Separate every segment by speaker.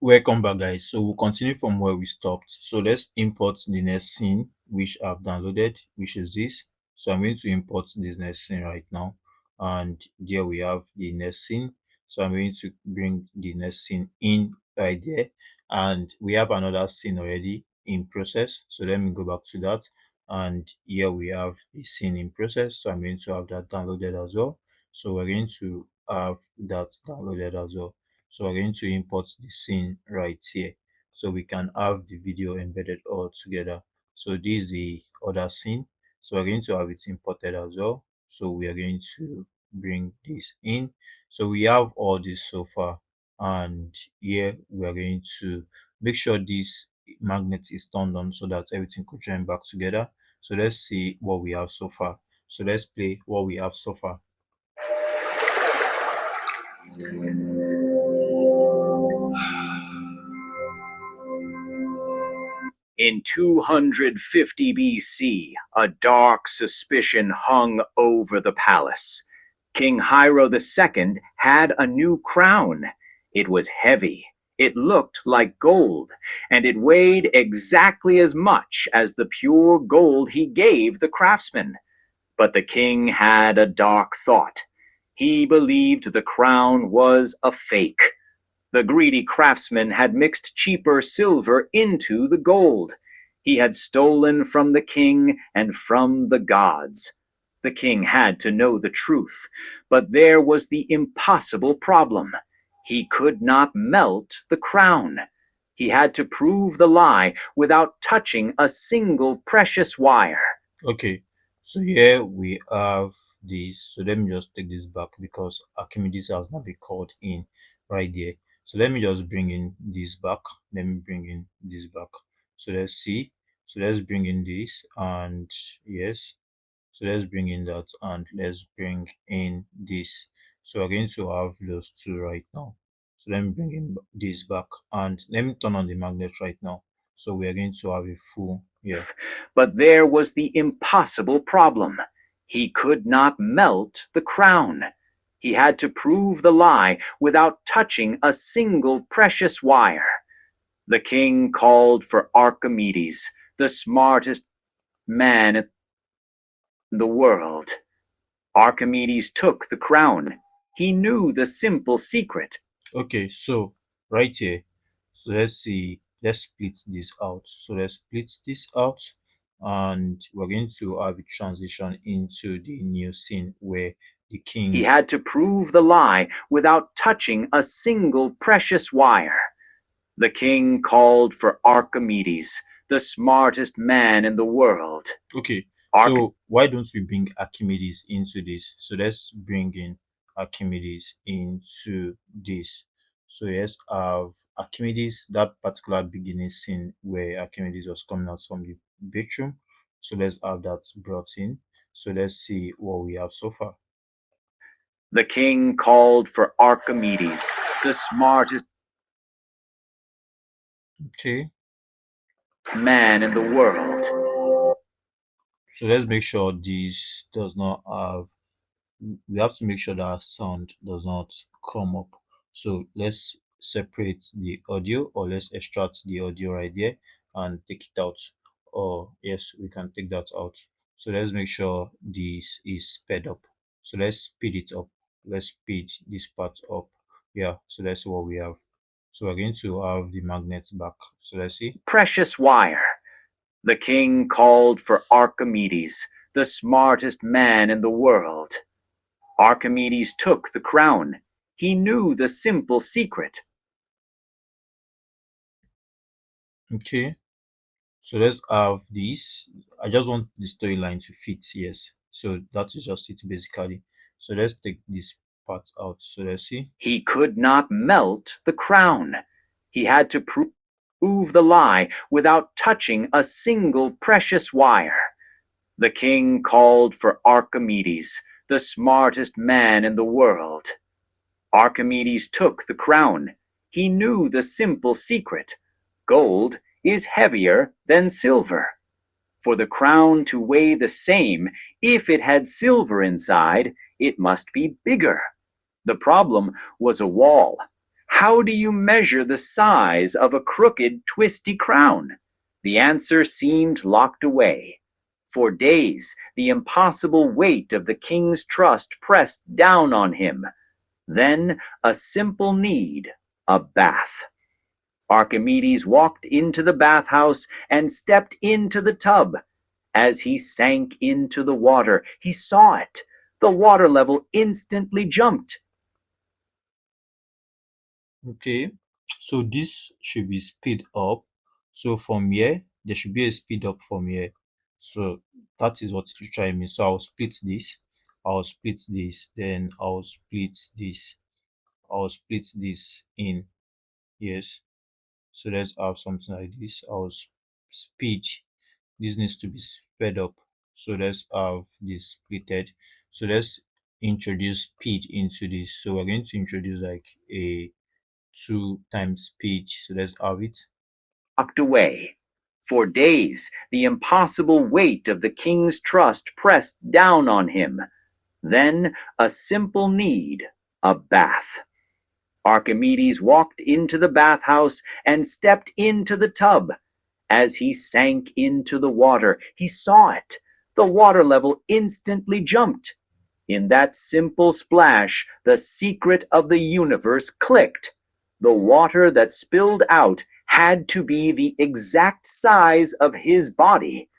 Speaker 1: Welcome back, guys. So we'll continue from where we stopped. So let's import the next scene which I've downloaded, which is this. So I'm going to import this next scene right now, and there we have the next scene. So I'm going to bring the next scene in right there, and we have another scene already in process. So let me go back to that, and here we have the scene in process. So I'm going to have that downloaded as well. So we're going to have that downloaded as well. So we're going to import the scene right here, so we can have the video embedded all together. So this is the other scene, so we're going to have it imported as well. So we are going to bring this in. So we have all this so far, and here we are going to make sure this magnet is turned on so that everything could join back together. So let's see what we have so far. So let's play what we have so far.
Speaker 2: In 250 BC, a dark suspicion hung over the palace. King Hiero II had a new crown. It was heavy, it looked like gold, and it weighed exactly as much as the pure gold he gave the craftsman. But the king had a dark thought. He believed the crown was a fake. The greedy craftsman had mixed cheaper silver into the gold. He had stolen from the king and from the gods. The king had to know the truth, but there was the impossible problem. He could not melt the crown. He had to prove the lie without touching a single precious wire.
Speaker 1: Okay, so here we have this. So let me just take this back because Archimedes has not been called in right there. So let me just bring in this back. Let me bring in this back. So let's see. So let's bring in this, and yes. So let's bring in that, and let's bring in this. So we're going to have those two right now. So let me bring in this back, and let me turn on the magnet right now. So we are going to have a full, yeah.
Speaker 2: But there was the impossible problem. He could not melt the crown. He had to prove the lie without touching a single precious wire. The king called for Archimedes, the smartest man in the world. Archimedes took the crown. He knew the simple secret.
Speaker 1: Okay, so right here, so let's see, let's split this out. So let's split this out, and we're going to have a transition into the new scene where the king.
Speaker 2: He had to prove the lie without touching a single precious wire. The king called for Archimedes, the smartest man in the world.
Speaker 1: Okay, so why don't we bring Archimedes into this? So let's bring in Archimedes into this. So let's have Archimedes, that particular beginning scene where Archimedes was coming out from the bedroom. So let's have that brought in. So let's see what we have so far.
Speaker 2: The king called for Archimedes, the smartest man in the world.
Speaker 1: So let's make sure this does not have, we have to make sure that sound does not come up. So let's separate the audio, or let's extract the audio right there and take it out. Or yes, we can take that out. So let's make sure this is sped up. So let's speed it up. Let's speed this part up. Yeah, so that's what we have. So we're going to have the magnets back. So let's see.
Speaker 2: Precious wire. The king called for Archimedes, the smartest man in the world. Archimedes took the crown. He knew the simple secret.
Speaker 1: Okay, so let's have this. I just want the storyline to fit, yes. So that is just it basically. So let's take this part out. So let's see.
Speaker 2: He could not melt the crown. He had to prove the lie without touching a single precious wire. The king called for Archimedes, the smartest man in the world. Archimedes took the crown. He knew the simple secret. Gold is heavier than silver. For the crown to weigh the same, if it had silver inside, it must be bigger. The problem was a wall. How do you measure the size of a crooked, twisty crown? The answer seemed locked away. For days, the impossible weight of the king's trust pressed down on him. Then a simple need, a bath. Archimedes walked into the bathhouse and stepped into the tub. As he sank into the water, he saw it. The water level instantly jumped.
Speaker 1: Okay, so this should be speed up. So from here, there should be a speed up from here. So that is what you try me. So I'll split this, I'll split this, then I'll split this, I'll split this in. Yes. So let's have something like this. Speed. This needs to be sped up. So let's have this splitted. So let's introduce speed into this. So we're going to introduce like a 2 times speed. So let's have it.
Speaker 2: Locked away. For days, the impossible weight of the king's trust pressed down on him. Then a simple need, a bath. Archimedes walked into the bathhouse and stepped into the tub. As he sank into the water, he saw it. The water level instantly jumped. In that simple splash, the secret of the universe clicked. The water that spilled out had to be the exact size of his body.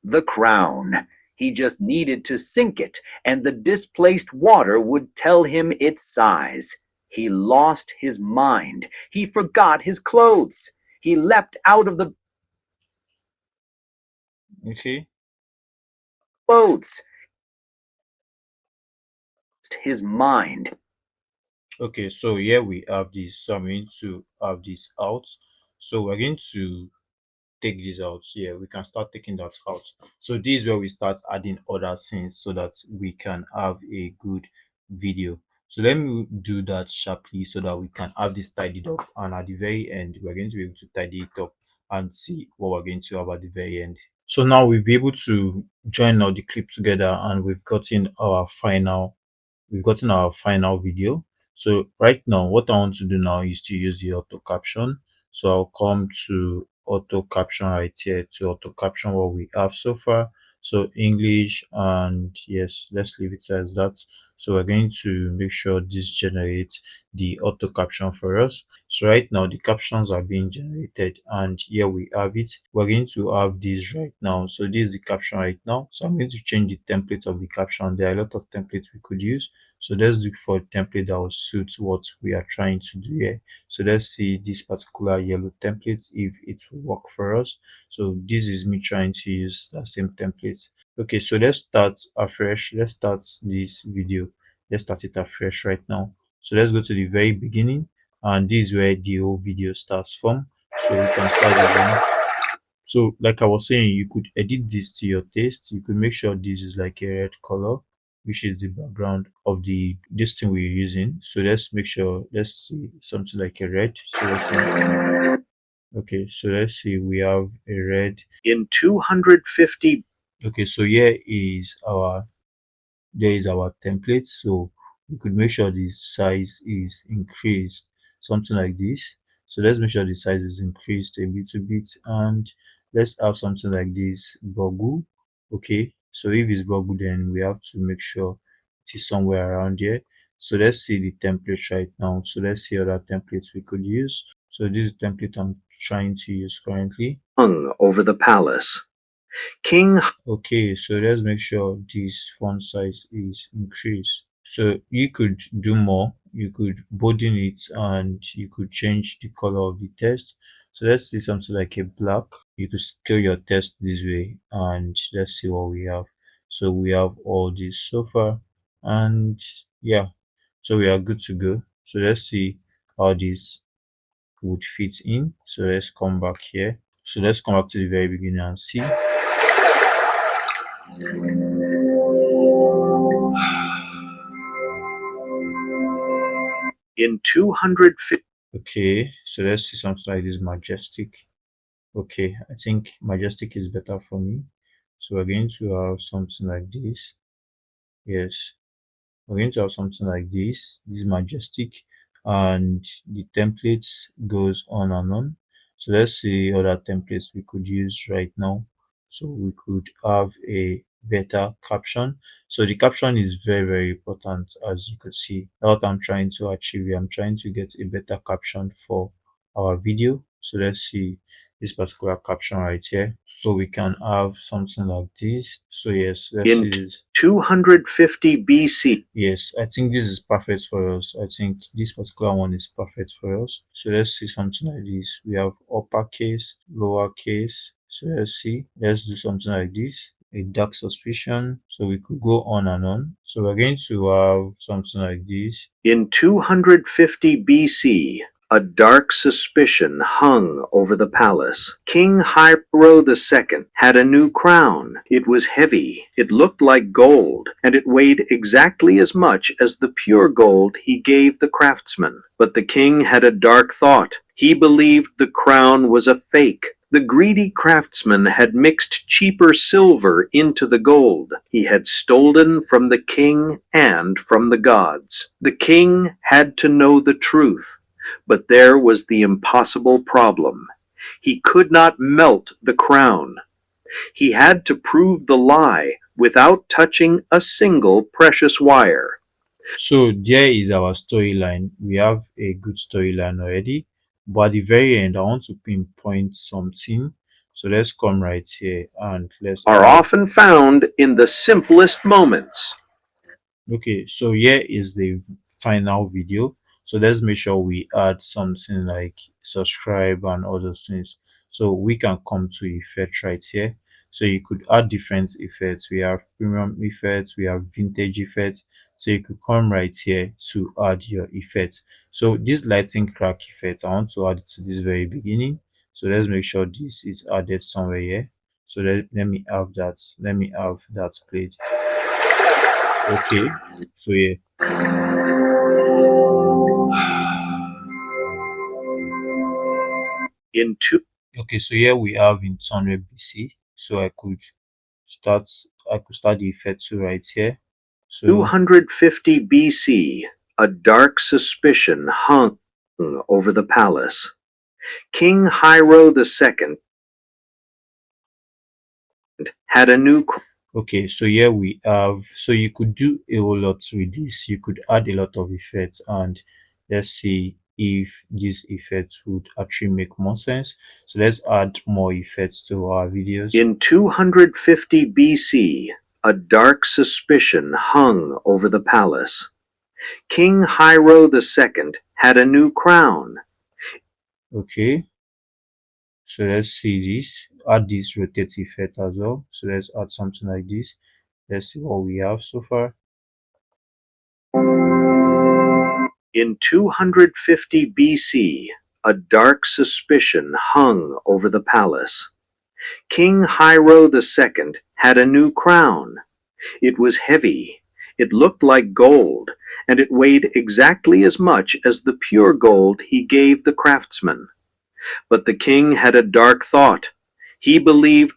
Speaker 2: The crown. He just needed to sink it, and the displaced water would tell him its size. He lost his mind. He forgot his clothes. He leapt out of the
Speaker 1: Okay.
Speaker 2: clothes. His mind.
Speaker 1: Okay, so here we have this. So I'm going to have this out. So we're going to take this out. Yeah, we can start taking that out. So this is where we start adding other scenes so that we can have a good video. So let me do that sharply so that we can have this tidied up, and at the very end we're going to be able to tidy it up and see what we're going to have at the very end. So now we'll be able to join all the clip together, and we've gotten our final video. So right now what I want to do now is to use the auto caption. So I'll come to auto caption right here to auto caption what we have so far. So English, and yes, let's leave it as that. So we're going to make sure this generates the auto caption for us. So right now the captions are being generated, and here we have it. We're going to have this right now. So this is the caption right now. So I'm going to change the template of the caption. There are a lot of templates we could use. So let's look for a template that will suit what we are trying to do here. So let's see this particular yellow template if it will work for us. So this is me trying to use that same template. Okay, so let's start afresh. Let's start this video. Let's start it afresh right now. So let's go to the very beginning, and this is where the whole video starts from. So we can start again. So like I was saying, you could edit this to your taste. You could make sure this is like a red color, which is the background of the this thing we're using. So let's make sure, let's see something like a red. So let's see. Okay, so let's see, we have a red
Speaker 2: In 250.
Speaker 1: Okay, so here is our there is our template. So we could make sure the size is increased, something like this. So let's make sure the size is increased a little bit, and let's have something like this boggle. Okay, so if it's boggle, then we have to make sure it is somewhere around here. So let's see the template right now. So let's see other templates we could use. So this is the template I'm trying to use currently.
Speaker 2: Hung over the palace. King.
Speaker 1: Okay, so let's make sure this font size is increased. So you could do more. You could broaden it, and you could change the color of the text. So let's see something like a black. You could scale your text this way, and let's see what we have. So we have all this so far, and yeah, so we are good to go. So let's see how this would fit in. So let's come back here. So let's come back to the very beginning and see.
Speaker 2: In 250.
Speaker 1: Okay, so let's see something like this majestic. Okay, I think majestic is better for me. So we're going to have something like this. Yes, we're going to have something like this. This is majestic, and the templates goes on and on. So let's see other templates we could use right now. So we could have a better caption. So the caption is very important. As you could see, what I'm trying to achieve here, I'm trying to get a better caption for our video. So let's see this particular caption right here. So we can have something like this. So yes, let's see
Speaker 2: In
Speaker 1: this.
Speaker 2: 250 BC.
Speaker 1: Yes, I think this is perfect for us. I think this particular one is perfect for us. So let's see something like this. We have uppercase, lowercase. So let's do something like this. A dark suspicion. So we could go on and on. So we're going to have something like this.
Speaker 2: In 250 BC, a dark suspicion hung over the palace. King Hiero II had a new crown. It was heavy, it looked like gold, and it weighed exactly as much as the pure gold he gave the craftsman. But the king had a dark thought. He believed the crown was a fake. The greedy craftsman had mixed cheaper silver into the gold. He had stolen from the king and from the gods. The king had to know the truth, but there was the impossible problem. He could not melt the crown. He had to prove the lie without touching a single precious wire.
Speaker 1: So there is our storyline. We have a good storyline already, but at the very end I want to pinpoint something. So let's come right here and let's
Speaker 2: Are
Speaker 1: add.
Speaker 2: often found in the simplest moments.
Speaker 1: Okay, so here is the final video. So let's make sure we add something like subscribe and all those things. So we can come to effect right here. So you could add different effects. We have premium effects, we have vintage effects. So you could come right here to add your effects. So this lighting crack effect, I want to add it to this very beginning. So let's make sure this is added somewhere here. So let me have that. Let me have that played. Okay, so yeah.
Speaker 2: In two
Speaker 1: Okay, so here we have in 200 BC. So start I could start the effect too right here. So
Speaker 2: 250 BC, a dark suspicion hung over the palace. King Hiero II had a new
Speaker 1: okay, so here we have, so you could do a whole lot with this. You could add a lot of effects, and let's see if these effects would actually make more sense. So let's add more effects to our videos.
Speaker 2: In 250 BC, a dark suspicion hung over the palace. King Hiero II had a new crown.
Speaker 1: Okay, so let's see this. Add this rotate effect as well. So let's add something like this. Let's see what we have so far.
Speaker 2: In 250 BC, a dark suspicion hung over the palace. King Hiero II had a new crown. It was heavy, it looked like gold, and it weighed exactly as much as the pure gold he gave the craftsman. But the king had a dark thought. He believed.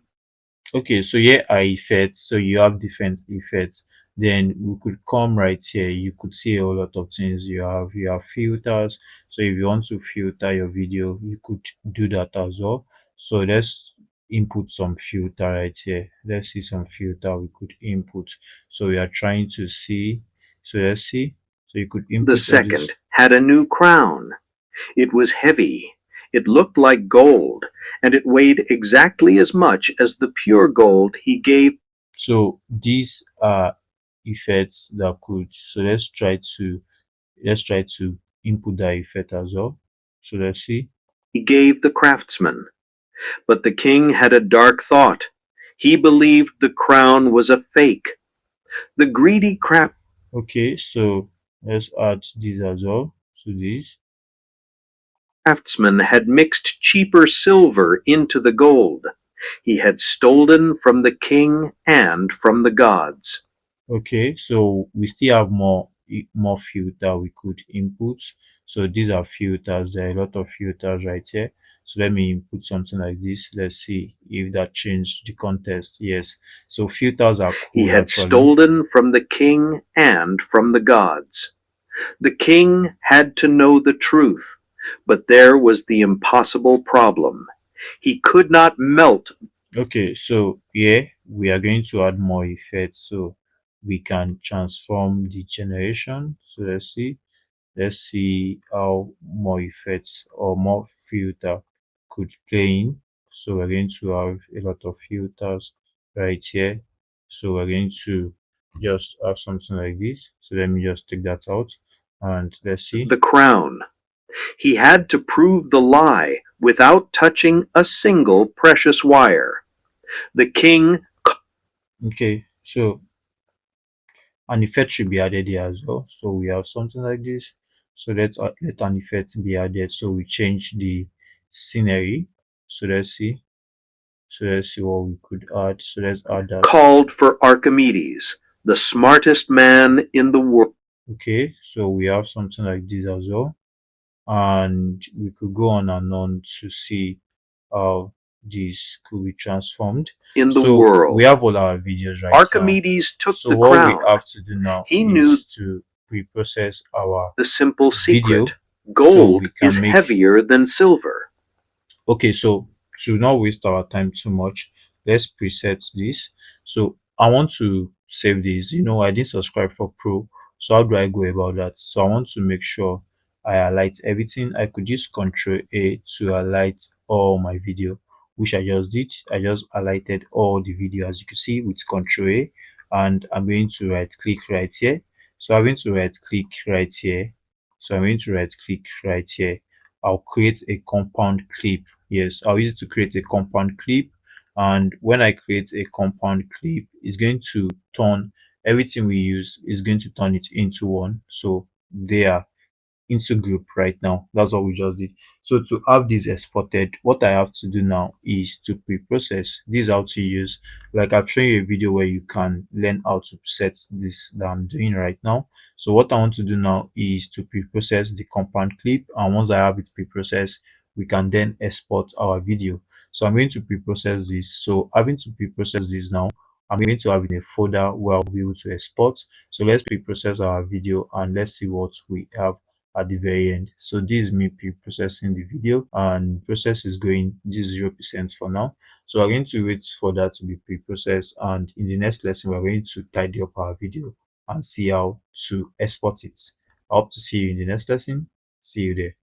Speaker 1: Okay, so here are effects. So you have different effects. Then we could come right here. You could see a lot of things. You have filters. So if you want to filter your video, you could do that as well. So let's input some filter right here. Let's see some filter we could input. So we are trying to see. So let's see. So you could input
Speaker 2: The
Speaker 1: all this.
Speaker 2: second had a new crown. It was heavy, it looked like gold, and it weighed exactly as much as the pure gold he gave.
Speaker 1: So these are effects that could. So let's try to input that effect as well. So let's see.
Speaker 2: He gave the craftsman. But the king had a dark thought. He believed the crown was a fake. The greedy
Speaker 1: Okay, so let's add this as well to this.
Speaker 2: craftsman had mixed cheaper silver into the gold. He had stolen from the king and from the gods.
Speaker 1: Okay, so we still have more filter we could input. So these are filters. There are a lot of filters right here. So let me input something like this. Let's see if that changed the context. Yes, so filters are
Speaker 2: He
Speaker 1: cool
Speaker 2: had
Speaker 1: actually.
Speaker 2: stolen from the king and from the gods.
Speaker 3: The king had to know the truth, but there was the impossible problem. He could not melt.
Speaker 1: Okay, so here we are going to add more effects so we can transform the generation. So let's see how more effects or more filter could play in. So we're going to have a lot of filters right here. So we're going to just have something like this. So let me just take that out and let's see.
Speaker 3: The crown. He had to prove the lie without touching a single precious wire. The king.
Speaker 1: Okay, so an effect should be added here as well. So we have something like this. So let an effect be added. So we change the scenery. So let's see what we could add. So let's add that.
Speaker 3: Called for Archimedes, the smartest man in the world.
Speaker 1: Okay, so we have something like this as well, and we could go on and on to see how this could be transformed.
Speaker 3: In the
Speaker 1: So we
Speaker 3: world.
Speaker 1: have all our videos right now.
Speaker 3: Archimedes took
Speaker 1: So
Speaker 3: the
Speaker 1: what we
Speaker 3: crown.
Speaker 1: have to do now
Speaker 3: He knew
Speaker 1: is to pre-process our
Speaker 3: the simple
Speaker 1: video
Speaker 3: secret.
Speaker 1: so
Speaker 3: Gold
Speaker 1: we
Speaker 3: is
Speaker 1: can make.
Speaker 3: heavier than silver.
Speaker 1: Okay, so to not waste our time too much, let's preset this. So I want to save this. I didn't subscribe for Pro. So how do I go about that? So I want to make sure I highlight everything. I could use Control A to highlight all my video, which I just did. I just highlighted all the video as you can see with Control A, and I'm going to right click right here. So I'm going to right click right here. So I'm going to right click right here. I'll create a compound clip. Yes, I'll use it to create a compound clip. And when I create a compound clip, it's going to turn everything we use is going to turn it into one. So they are into group right now. That's what we just did. So to have this exported, what I have to do now is to pre-process. This is how to use, like I've shown you a video where you can learn how to set this that I'm doing right now. So what I want to do now is to pre-process the compound clip, and once I have it pre-processed, we can then export our video. So I'm going to pre-process this. So having to pre-process this now, I'm going to have in a folder where I'll be able to export. So let's pre-process our video and let's see what we have at the very end. So this is me pre-processing the video, and process is going, this is 0% for now. So we're going to wait for that to be pre-processed, and in the next lesson we're going to tidy up our video and see how to export it. I hope to see you in the next lesson. See you there.